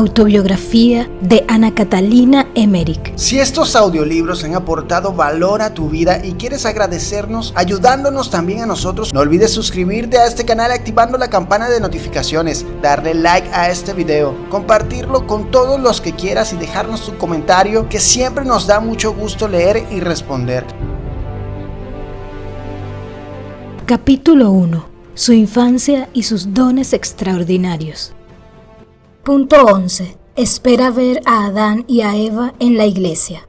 Autobiografía de Ana Catalina Emmerich. Si estos audiolibros han aportado valor a tu vida y quieres agradecernos ayudándonos también a nosotros, no olvides suscribirte a este canal activando la campana de notificaciones, darle like a este video, compartirlo con todos los que quieras y dejarnos tu comentario, que siempre nos da mucho gusto leer y responder. Capítulo 1. Su infancia y sus dones extraordinarios. Punto 11. Espera ver a Adán y a Eva en la iglesia.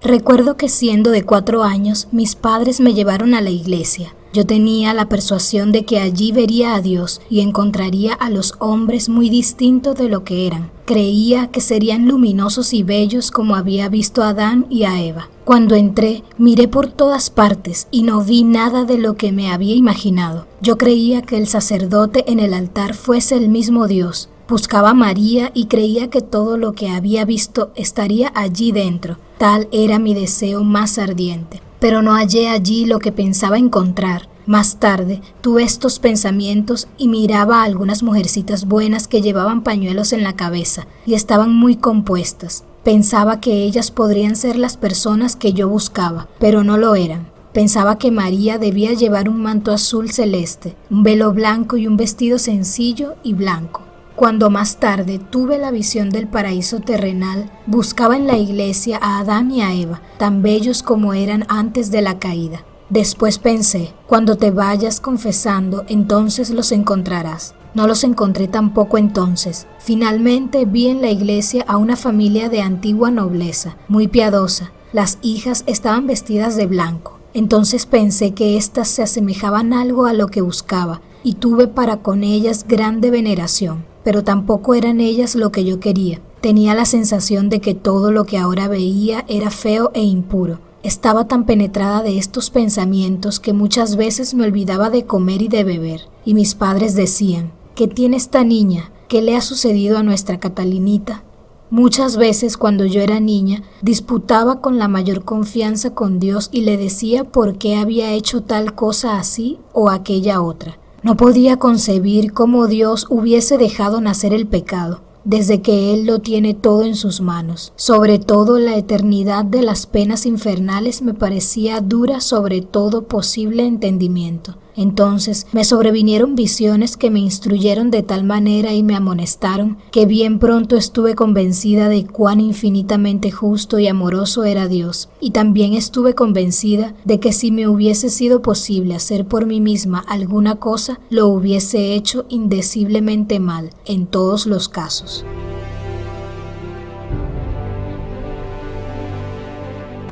Recuerdo que siendo de 4 años, mis padres me llevaron a la iglesia. Yo tenía la persuasión de que allí vería a Dios y encontraría a los hombres muy distintos de lo que eran. Creía que serían luminosos y bellos como había visto a Adán y a Eva. Cuando entré, miré por todas partes y no vi nada de lo que me había imaginado. Yo creía que el sacerdote en el altar fuese el mismo Dios. Buscaba a María y creía que todo lo que había visto estaría allí dentro. Tal era mi deseo más ardiente. Pero no hallé allí lo que pensaba encontrar. Más tarde tuve estos pensamientos y miraba a algunas mujercitas buenas que llevaban pañuelos en la cabeza y estaban muy compuestas. Pensaba que ellas podrían ser las personas que yo buscaba, pero no lo eran. Pensaba que María debía llevar un manto azul celeste, un velo blanco y un vestido sencillo y blanco. Cuando más tarde tuve la visión del paraíso terrenal, buscaba en la iglesia a Adán y a Eva, tan bellos como eran antes de la caída. Después pensé, cuando te vayas confesando, entonces los encontrarás. No los encontré tampoco entonces. Finalmente vi en la iglesia a una familia de antigua nobleza, muy piadosa. Las hijas estaban vestidas de blanco. Entonces pensé que éstas se asemejaban algo a lo que buscaba, y tuve para con ellas grande veneración. Pero tampoco eran ellas lo que yo quería. Tenía la sensación de que todo lo que ahora veía era feo e impuro. Estaba tan penetrada de estos pensamientos que muchas veces me olvidaba de comer y de beber. Y mis padres decían, ¿qué tiene esta niña? ¿Qué le ha sucedido a nuestra Catalinita? Muchas veces cuando yo era niña, disputaba con la mayor confianza con Dios y le decía por qué había hecho tal cosa así o aquella otra. No podía concebir cómo Dios hubiese dejado nacer el pecado, desde que Él lo tiene todo en sus manos. Sobre todo la eternidad de las penas infernales me parecía dura sobre todo posible entendimiento. Entonces me sobrevinieron visiones que me instruyeron de tal manera y me amonestaron que bien pronto estuve convencida de cuán infinitamente justo y amoroso era Dios, y también estuve convencida de que si me hubiese sido posible hacer por mí misma alguna cosa, lo hubiese hecho indeciblemente mal en todos los casos.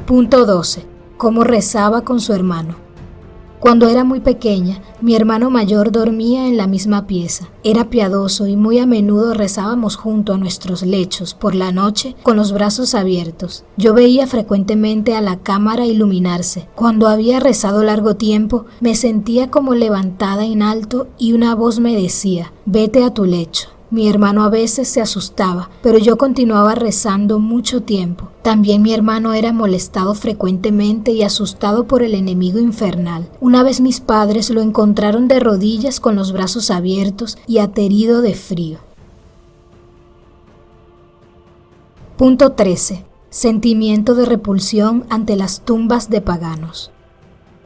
Punto 12. Cómo rezaba con su hermano. Cuando era muy pequeña, mi hermano mayor dormía en la misma pieza. Era piadoso y muy a menudo rezábamos junto a nuestros lechos por la noche con los brazos abiertos. Yo veía frecuentemente a la cámara iluminarse. Cuando había rezado largo tiempo, me sentía como levantada en alto y una voz me decía, «Vete a tu lecho». Mi hermano a veces se asustaba, pero yo continuaba rezando mucho tiempo. También mi hermano era molestado frecuentemente y asustado por el enemigo infernal. Una vez mis padres lo encontraron de rodillas con los brazos abiertos y aterido de frío. Punto 13. Sentimiento de repulsión ante las tumbas de paganos.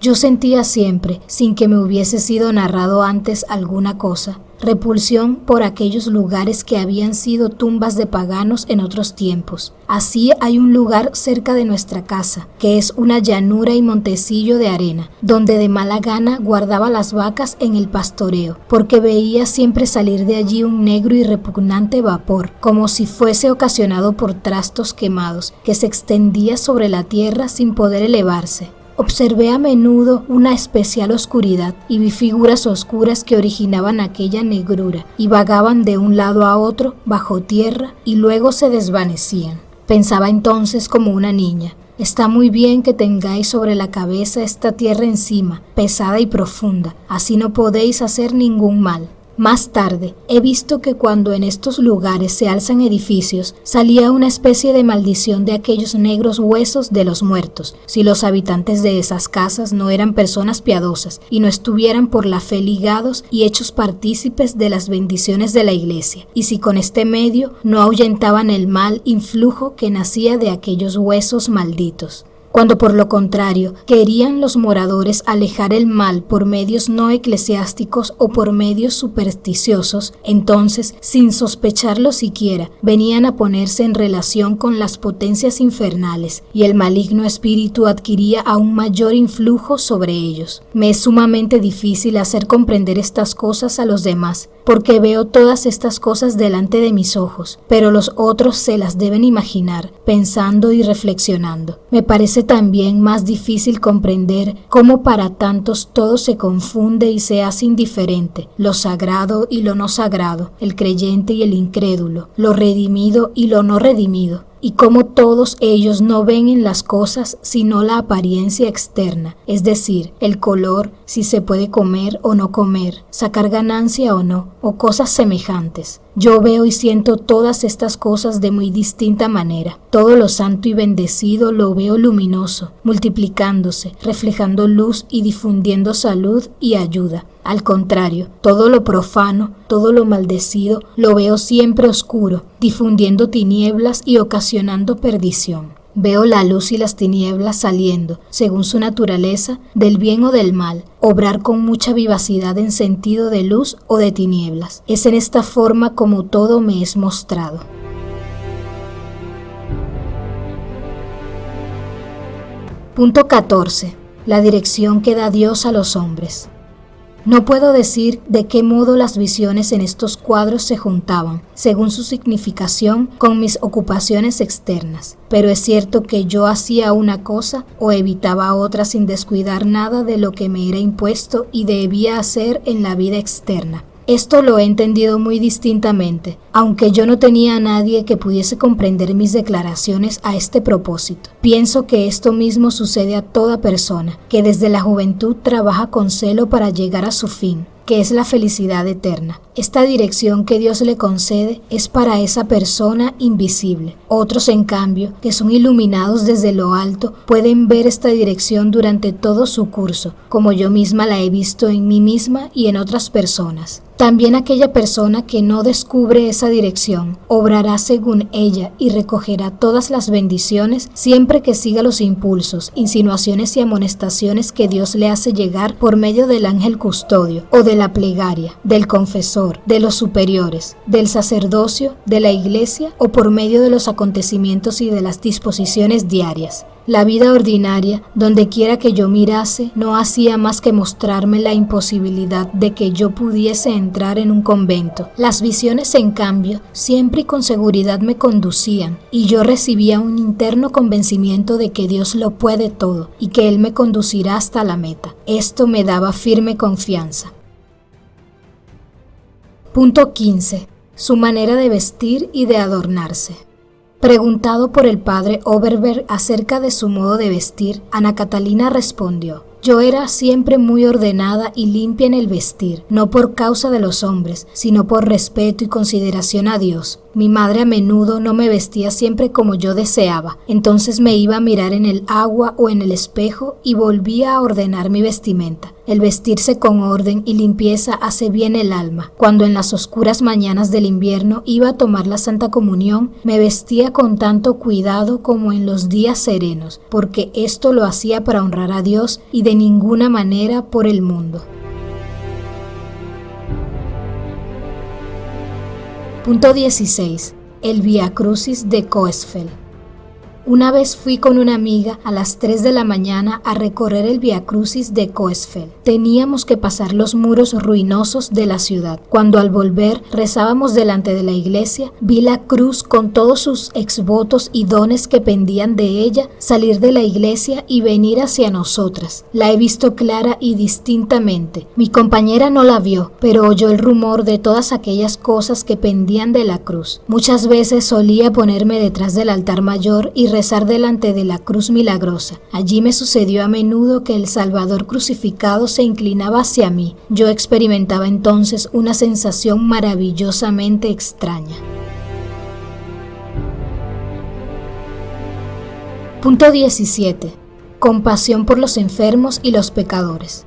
Yo sentía siempre, sin que me hubiese sido narrado antes alguna cosa, repulsión por aquellos lugares que habían sido tumbas de paganos en otros tiempos. Así hay un lugar cerca de nuestra casa, que es una llanura y montecillo de arena, donde de mala gana guardaba las vacas en el pastoreo, porque veía siempre salir de allí un negro y repugnante vapor, como si fuese ocasionado por trastos quemados, que se extendía sobre la tierra sin poder elevarse. Observé a menudo una especial oscuridad y vi figuras oscuras que originaban aquella negrura y vagaban de un lado a otro bajo tierra y luego se desvanecían. Pensaba entonces como una niña, está muy bien que tengáis sobre la cabeza esta tierra encima, pesada y profunda, así no podéis hacer ningún mal. Más tarde, he visto que cuando en estos lugares se alzan edificios, salía una especie de maldición de aquellos negros huesos de los muertos, si los habitantes de esas casas no eran personas piadosas y no estuvieran por la fe ligados y hechos partícipes de las bendiciones de la iglesia, y si con este medio no ahuyentaban el mal influjo que nacía de aquellos huesos malditos. Cuando por lo contrario querían los moradores alejar el mal por medios no eclesiásticos o por medios supersticiosos, entonces, sin sospecharlo siquiera, venían a ponerse en relación con las potencias infernales y el maligno espíritu adquiría aún mayor influjo sobre ellos. Me es sumamente difícil hacer comprender estas cosas a los demás, porque veo todas estas cosas delante de mis ojos, pero los otros se las deben imaginar, pensando y reflexionando. Me parece también más difícil comprender cómo para tantos todo se confunde y se hace indiferente, lo sagrado y lo no sagrado, el creyente y el incrédulo, lo redimido y lo no redimido, y cómo todos ellos no ven en las cosas sino la apariencia externa, es decir, el color, si se puede comer o no comer, sacar ganancia o no, o cosas semejantes. Yo veo y siento todas estas cosas de muy distinta manera. Todo lo santo y bendecido lo veo luminoso, multiplicándose, reflejando luz y difundiendo salud y ayuda. Al contrario, todo lo profano, todo lo maldecido, lo veo siempre oscuro, difundiendo tinieblas y ocasionando perdición. Veo la luz y las tinieblas saliendo, según su naturaleza, del bien o del mal, obrar con mucha vivacidad en sentido de luz o de tinieblas. Es en esta forma como todo me es mostrado. Punto 14. La dirección que da Dios a los hombres. No puedo decir de qué modo las visiones en estos cuadros se juntaban, según su significación, con mis ocupaciones externas, pero es cierto que yo hacía una cosa o evitaba otra sin descuidar nada de lo que me era impuesto y debía hacer en la vida externa. Esto lo he entendido muy distintamente, aunque yo no tenía a nadie que pudiese comprender mis declaraciones a este propósito. Pienso que esto mismo sucede a toda persona, que desde la juventud trabaja con celo para llegar a su fin, que es la felicidad eterna. Esta dirección que Dios le concede es para esa persona invisible. Otros, en cambio, que son iluminados desde lo alto, pueden ver esta dirección durante todo su curso, como yo misma la he visto en mí misma y en otras personas. También aquella persona que no descubre esa dirección, obrará según ella y recogerá todas las bendiciones siempre que siga los impulsos, insinuaciones y amonestaciones que Dios le hace llegar por medio del ángel custodio o de la plegaria, del confesor, de los superiores, del sacerdocio, de la iglesia o por medio de los acontecimientos y de las disposiciones diarias. La vida ordinaria, donde quiera que yo mirase, no hacía más que mostrarme la imposibilidad de que yo pudiese entrar en un convento. Las visiones, en cambio, siempre y con seguridad me conducían, y yo recibía un interno convencimiento de que Dios lo puede todo y que Él me conducirá hasta la meta. Esto me daba firme confianza. Punto 15. Su manera de vestir y de adornarse. Preguntado por el padre Oberberg acerca de su modo de vestir, Ana Catalina respondió: yo era siempre muy ordenada y limpia en el vestir, no por causa de los hombres, sino por respeto y consideración a Dios. Mi madre a menudo no me vestía siempre como yo deseaba, entonces me iba a mirar en el agua o en el espejo y volvía a ordenar mi vestimenta. El vestirse con orden y limpieza hace bien el alma. Cuando en las oscuras mañanas del invierno iba a tomar la Santa Comunión, me vestía con tanto cuidado como en los días serenos, porque esto lo hacía para honrar a Dios y de ninguna manera por el mundo. Punto 16. El Vía Crucis de Coesfeld. Una vez fui con una amiga a las 3 de la mañana a recorrer el Vía Crucis de Coesfeld. Teníamos que pasar los muros ruinosos de la ciudad. Cuando al volver rezábamos delante de la iglesia, vi la cruz con todos sus exvotos y dones que pendían de ella salir de la iglesia y venir hacia nosotras. La he visto clara y distintamente. Mi compañera no la vio, pero oyó el rumor de todas aquellas cosas que pendían de la cruz. Muchas veces solía ponerme detrás del altar mayor y rezar delante de la cruz milagrosa. Allí me sucedió a menudo que el Salvador crucificado se inclinaba hacia mí. Yo experimentaba entonces una sensación maravillosamente extraña. Punto 17. Compasión por los enfermos y los pecadores.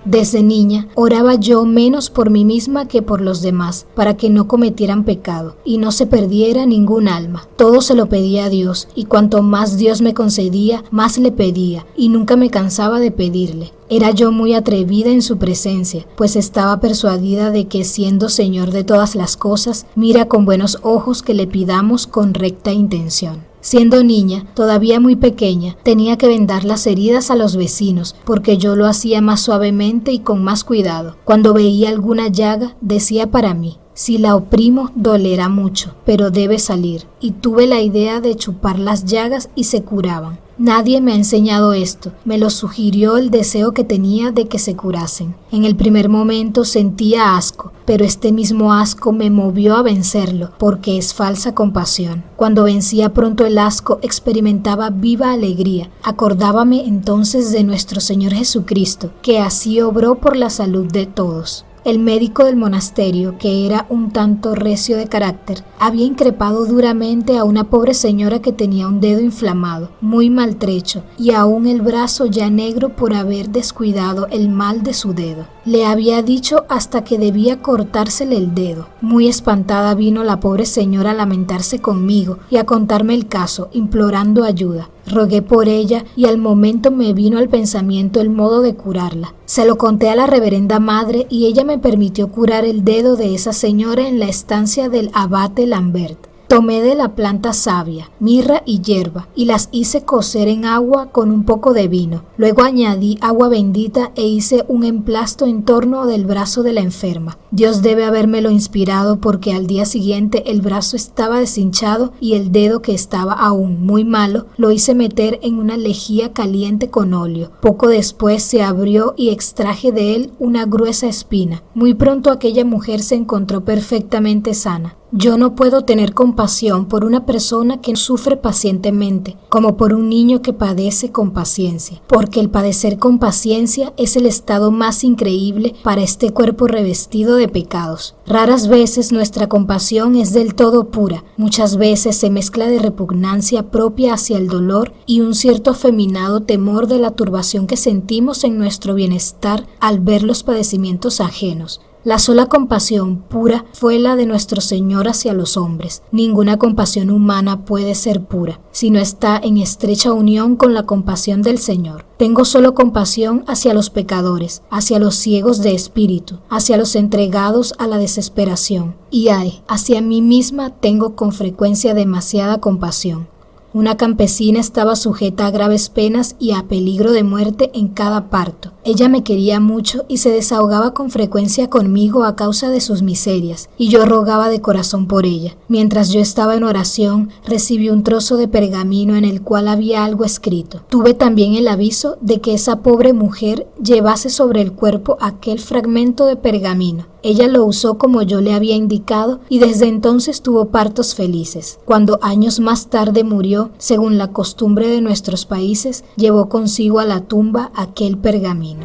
Desde niña oraba yo menos por mí misma que por los demás, para que no cometieran pecado y no se perdiera ningún alma. Todo se lo pedía a Dios, y cuanto más Dios me concedía, más le pedía, y nunca me cansaba de pedirle. Era yo muy atrevida en su presencia, pues estaba persuadida de que, siendo Señor de todas las cosas, mira con buenos ojos que le pidamos con recta intención. Siendo niña, todavía muy pequeña, tenía que vendar las heridas a los vecinos, porque yo lo hacía más suavemente y con más cuidado. Cuando veía alguna llaga, decía para mí: si la oprimo, dolerá mucho, pero debe salir. Y tuve la idea de chupar las llagas y se curaban. Nadie me ha enseñado esto, me lo sugirió el deseo que tenía de que se curasen. En el primer momento sentía asco, pero este mismo asco me movió a vencerlo, porque es falsa compasión. Cuando vencía pronto el asco, experimentaba viva alegría. Acordábame entonces de nuestro Señor Jesucristo, que así obró por la salud de todos. El médico del monasterio, que era un tanto recio de carácter, había increpado duramente a una pobre señora que tenía un dedo inflamado, muy maltrecho, y aún el brazo ya negro por haber descuidado el mal de su dedo. Le había dicho hasta que debía cortársele el dedo. Muy espantada vino la pobre señora a lamentarse conmigo y a contarme el caso, implorando ayuda. Rogué por ella y al momento me vino al pensamiento el modo de curarla. Se lo conté a la reverenda madre y ella me permitió curar el dedo de esa señora en la estancia del abate Lambert. Tomé de la planta savia, mirra y hierba y las hice cocer en agua con un poco de vino. Luego añadí agua bendita e hice un emplasto en torno del brazo de la enferma. Dios debe habérmelo inspirado, porque al día siguiente el brazo estaba deshinchado y el dedo, que estaba aún muy malo, lo hice meter en una lejía caliente con óleo. Poco después se abrió y extraje de él una gruesa espina. Muy pronto aquella mujer se encontró perfectamente sana. Yo no puedo tener compasión por una persona que sufre pacientemente, como por un niño que padece con paciencia, porque el padecer con paciencia es el estado más increíble para este cuerpo revestido de pecados. Raras veces nuestra compasión es del todo pura, muchas veces se mezcla de repugnancia propia hacia el dolor y un cierto afeminado temor de la turbación que sentimos en nuestro bienestar al ver los padecimientos ajenos. La sola compasión pura fue la de nuestro Señor hacia los hombres. Ninguna compasión humana puede ser pura, si no está en estrecha unión con la compasión del Señor. Tengo solo compasión hacia los pecadores, hacia los ciegos de espíritu, hacia los entregados a la desesperación. Y hacia mí misma tengo con frecuencia demasiada compasión. Una campesina estaba sujeta a graves penas y a peligro de muerte en cada parto. Ella me quería mucho y se desahogaba con frecuencia conmigo a causa de sus miserias, y yo rogaba de corazón por ella. Mientras yo estaba en oración, recibí un trozo de pergamino en el cual había algo escrito. Tuve también el aviso de que esa pobre mujer llevase sobre el cuerpo aquel fragmento de pergamino. Ella lo usó como yo le había indicado y desde entonces tuvo partos felices. Cuando años más tarde murió, según la costumbre de nuestros países, llevó consigo a la tumba aquel pergamino.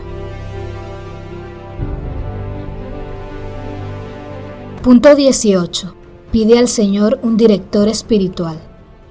Punto 18. Pide al Señor un director espiritual.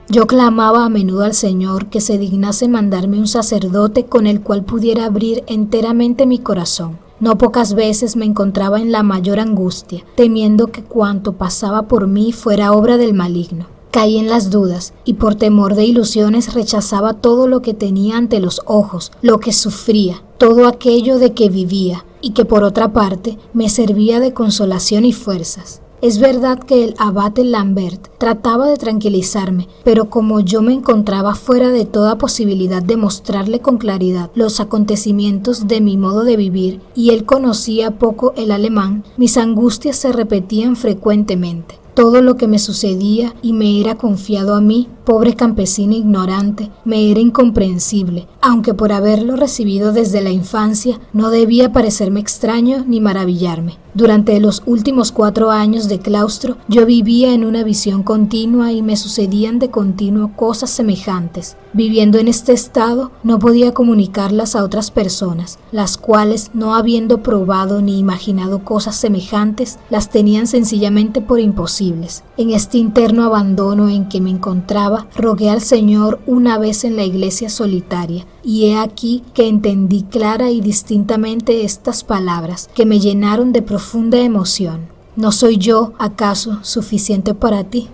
Yo clamaba a menudo al Señor que se dignase mandarme un sacerdote con el cual pudiera abrir enteramente mi corazón. No pocas veces me encontraba en la mayor angustia, temiendo que cuanto pasaba por mí fuera obra del maligno. Caí en las dudas y por temor de ilusiones rechazaba todo lo que tenía ante los ojos, lo que sufría, todo aquello de que vivía y que por otra parte me servía de consolación y fuerzas. Es verdad que el abate Lambert trataba de tranquilizarme, pero como yo me encontraba fuera de toda posibilidad de mostrarle con claridad los acontecimientos de mi modo de vivir y él conocía poco el alemán, mis angustias se repetían frecuentemente. Todo lo que me sucedía y me era confiado a mí, pobre campesina ignorante, me era incomprensible, aunque por haberlo recibido desde la infancia no debía parecerme extraño ni maravillarme. Durante los últimos 4 años de claustro, yo vivía en una visión continua y me sucedían de continuo cosas semejantes. Viviendo en este estado, no podía comunicarlas a otras personas, las cuales, no habiendo probado ni imaginado cosas semejantes, las tenían sencillamente por imposibles. En este interno abandono en que me encontraba, rogué al Señor una vez en la iglesia solitaria, y he aquí que entendí clara y distintamente estas palabras, que me llenaron de profunda emoción. ¿No soy yo, acaso, suficiente para ti?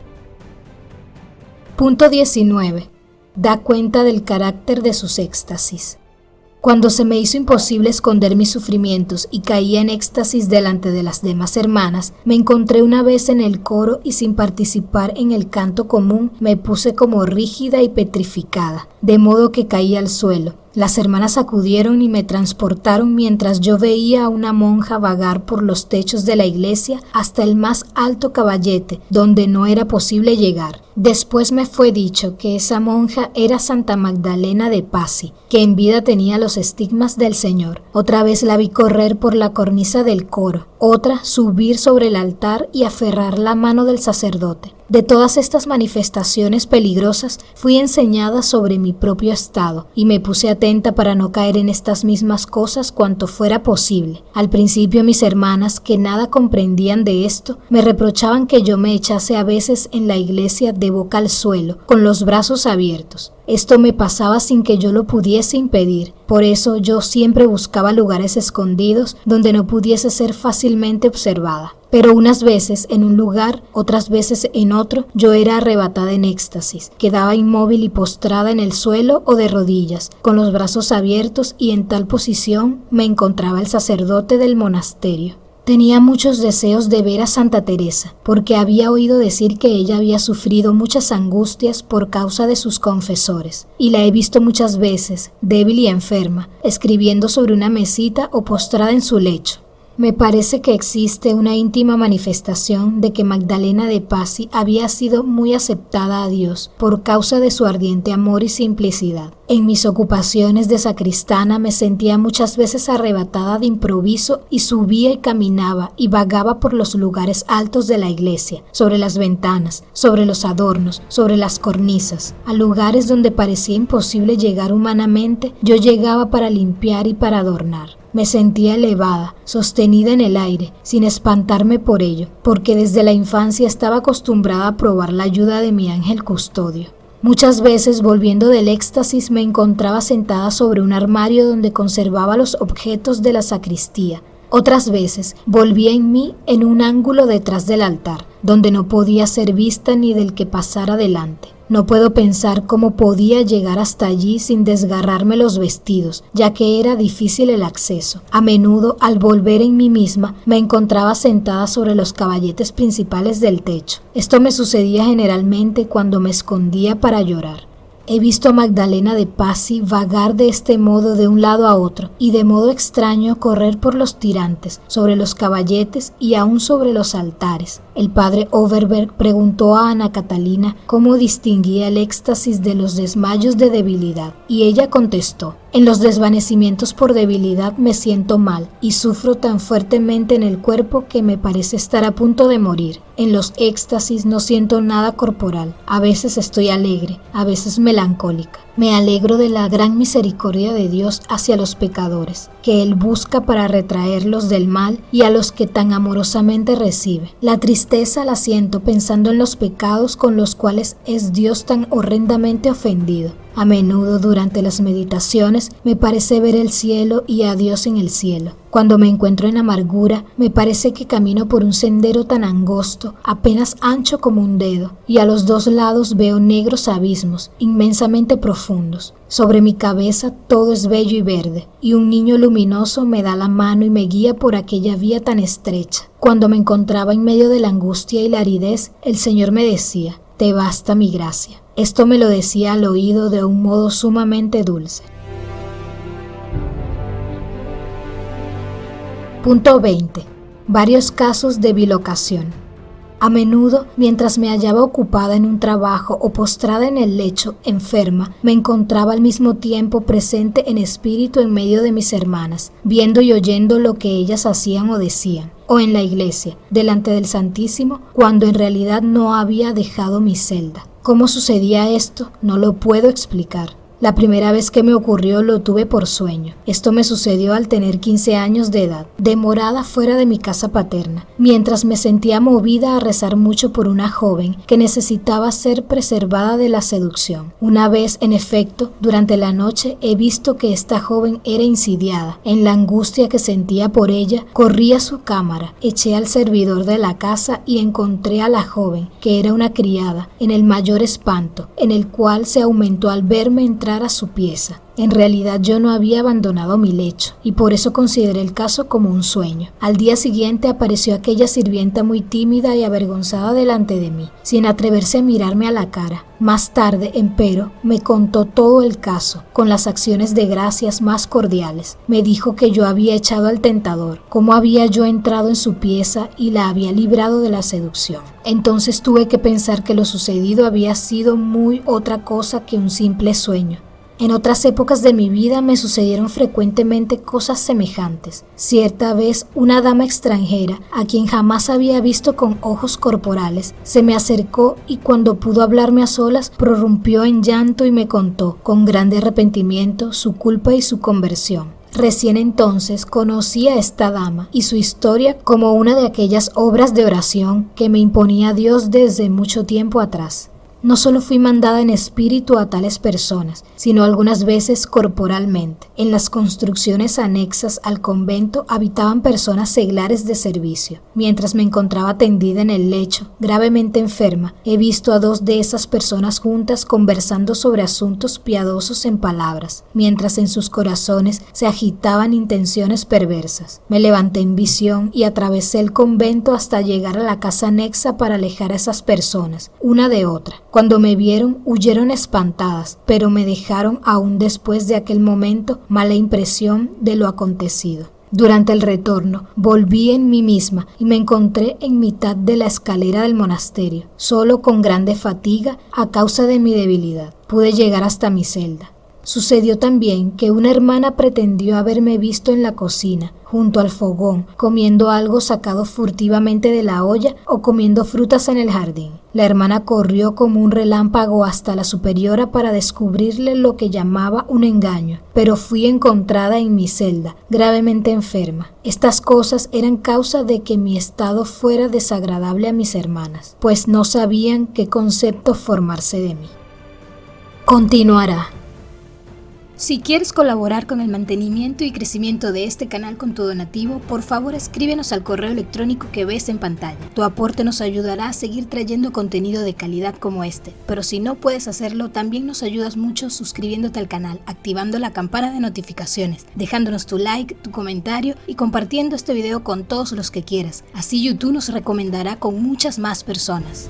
Punto 19. Da cuenta del carácter de sus éxtasis. Cuando se me hizo imposible esconder mis sufrimientos y caía en éxtasis delante de las demás hermanas, me encontré una vez en el coro y sin participar en el canto común me puse como rígida y petrificada, de modo que caí al suelo. Las hermanas acudieron y me transportaron mientras yo veía a una monja vagar por los techos de la iglesia hasta el más alto caballete, donde no era posible llegar. Después me fue dicho que esa monja era Santa Magdalena de Pasi, que en vida tenía los estigmas del Señor. Otra vez la vi correr por la cornisa del coro, otra subir sobre el altar y aferrar la mano del sacerdote. De todas estas manifestaciones peligrosas fui enseñada sobre mi propio estado y me puse atenta para no caer en estas mismas cosas cuanto fuera posible. Al principio mis hermanas, que nada comprendían de esto, me reprochaban que yo me echase a veces en la iglesia de boca al suelo, con los brazos abiertos. Esto me pasaba sin que yo lo pudiese impedir. Por eso yo siempre buscaba lugares escondidos donde no pudiese ser fácilmente observada. Pero unas veces en un lugar, otras veces en otro, yo era arrebatada en éxtasis. Quedaba inmóvil y postrada en el suelo o de rodillas, con los brazos abiertos, y en tal posición me encontraba el sacerdote del monasterio. Tenía muchos deseos de ver a Santa Teresa, porque había oído decir que ella había sufrido muchas angustias por causa de sus confesores, y la he visto muchas veces, débil y enferma, escribiendo sobre una mesita o postrada en su lecho. Me parece que existe una íntima manifestación de que Magdalena de Pasi había sido muy aceptada a Dios por causa de su ardiente amor y simplicidad. En mis ocupaciones de sacristana me sentía muchas veces arrebatada de improviso y subía y caminaba y vagaba por los lugares altos de la iglesia, sobre las ventanas, sobre los adornos, sobre las cornisas. A lugares donde parecía imposible llegar humanamente, yo llegaba para limpiar y para adornar. Me sentía elevada, sostenida en el aire, sin espantarme por ello, porque desde la infancia estaba acostumbrada a probar la ayuda de mi ángel custodio. Muchas veces, volviendo del éxtasis, me encontraba sentada sobre un armario donde conservaba los objetos de la sacristía. Otras veces, volvía en mí en un ángulo detrás del altar, donde no podía ser vista ni del que pasara delante. No puedo pensar cómo podía llegar hasta allí sin desgarrarme los vestidos, ya que era difícil el acceso. A menudo, al volver en mí misma, me encontraba sentada sobre los caballetes principales del techo. Esto me sucedía generalmente cuando me escondía para llorar. He visto a Magdalena de Pasi vagar de este modo de un lado a otro y de modo extraño correr por los tirantes, sobre los caballetes y aún sobre los altares. El padre Overberg preguntó a Ana Catalina cómo distinguía el éxtasis de los desmayos de debilidad, y ella contestó: en los desvanecimientos por debilidad me siento mal y sufro tan fuertemente en el cuerpo que me parece estar a punto de morir. En los éxtasis no siento nada corporal. A veces estoy alegre, a veces melancólica. Me alegro de la gran misericordia de Dios hacia los pecadores, que Él busca para retraerlos del mal y a los que tan amorosamente recibe. La tristeza la siento pensando en los pecados con los cuales es Dios tan horrendamente ofendido. A menudo durante las meditaciones me parece ver el cielo y a Dios en el cielo. Cuando me encuentro en amargura, me parece que camino por un sendero tan angosto, apenas ancho como un dedo, y a los dos lados veo negros abismos, inmensamente profundos. Sobre mi cabeza todo es bello y verde, y un niño luminoso me da la mano y me guía por aquella vía tan estrecha. Cuando me encontraba en medio de la angustia y la aridez, el Señor me decía: «Te basta mi gracia». Esto me lo decía al oído de un modo sumamente dulce. Punto 20. Varios casos de bilocación. A menudo, mientras me hallaba ocupada en un trabajo o postrada en el lecho, enferma, me encontraba al mismo tiempo presente en espíritu en medio de mis hermanas, viendo y oyendo lo que ellas hacían o decían, o en la iglesia, delante del Santísimo, cuando en realidad no había dejado mi celda. ¿Cómo sucedía esto? No lo puedo explicar. La primera vez que me ocurrió lo tuve por sueño. Esto me sucedió al tener 15 años de edad, demorada fuera de mi casa paterna, mientras me sentía movida a rezar mucho por una joven que necesitaba ser preservada de la seducción. Una vez, en efecto, durante la noche he visto que esta joven era insidiada. En la angustia que sentía por ella, corrí a su cámara, eché al servidor de la casa y encontré a la joven, que era una criada, en el mayor espanto, en el cual se aumentó al verme entrar a su pieza. En realidad yo no había abandonado mi lecho y por eso consideré el caso como un sueño. Al día siguiente apareció aquella sirvienta muy tímida y avergonzada delante de mí, sin atreverse a mirarme a la cara. Más tarde, empero, me contó todo el caso, con las acciones de gracias más cordiales. Me dijo que yo había echado al tentador, cómo había yo entrado en su pieza y la había librado de la seducción. Entonces tuve que pensar que lo sucedido había sido muy otra cosa que un simple sueño. En otras épocas de mi vida me sucedieron frecuentemente cosas semejantes. Cierta vez una dama extranjera, a quien jamás había visto con ojos corporales, se me acercó y cuando pudo hablarme a solas, prorrumpió en llanto y me contó, con grande arrepentimiento, su culpa y su conversión. Recién entonces conocí a esta dama y su historia como una de aquellas obras de oración que me imponía Dios desde mucho tiempo atrás. No solo fui mandada en espíritu a tales personas, sino algunas veces corporalmente. En las construcciones anexas al convento habitaban personas seglares de servicio. Mientras me encontraba tendida en el lecho, gravemente enferma, he visto a 2 de esas personas juntas conversando sobre asuntos piadosos en palabras, mientras en sus corazones se agitaban intenciones perversas. Me levanté en visión y atravesé el convento hasta llegar a la casa anexa para alejar a esas personas, una de otra. Cuando me vieron, huyeron espantadas, pero me dejaron aún después de aquel momento mala impresión de lo acontecido. Durante el retorno, volví en mí misma y me encontré en mitad de la escalera del monasterio, solo con grande fatiga a causa de mi debilidad. Pude llegar hasta mi celda. Sucedió también que una hermana pretendió haberme visto en la cocina, junto al fogón, comiendo algo sacado furtivamente de la olla o comiendo frutas en el jardín. La hermana corrió como un relámpago hasta la superiora para descubrirle lo que llamaba un engaño, pero fui encontrada en mi celda, gravemente enferma. Estas cosas eran causa de que mi estado fuera desagradable a mis hermanas, pues no sabían qué concepto formarse de mí. Continuará. Si quieres colaborar con el mantenimiento y crecimiento de este canal con tu donativo, por favor escríbenos al correo electrónico que ves en pantalla. Tu aporte nos ayudará a seguir trayendo contenido de calidad como este, pero si no puedes hacerlo, también nos ayudas mucho suscribiéndote al canal, activando la campana de notificaciones, dejándonos tu like, tu comentario y compartiendo este video con todos los que quieras. Así YouTube nos recomendará con muchas más personas.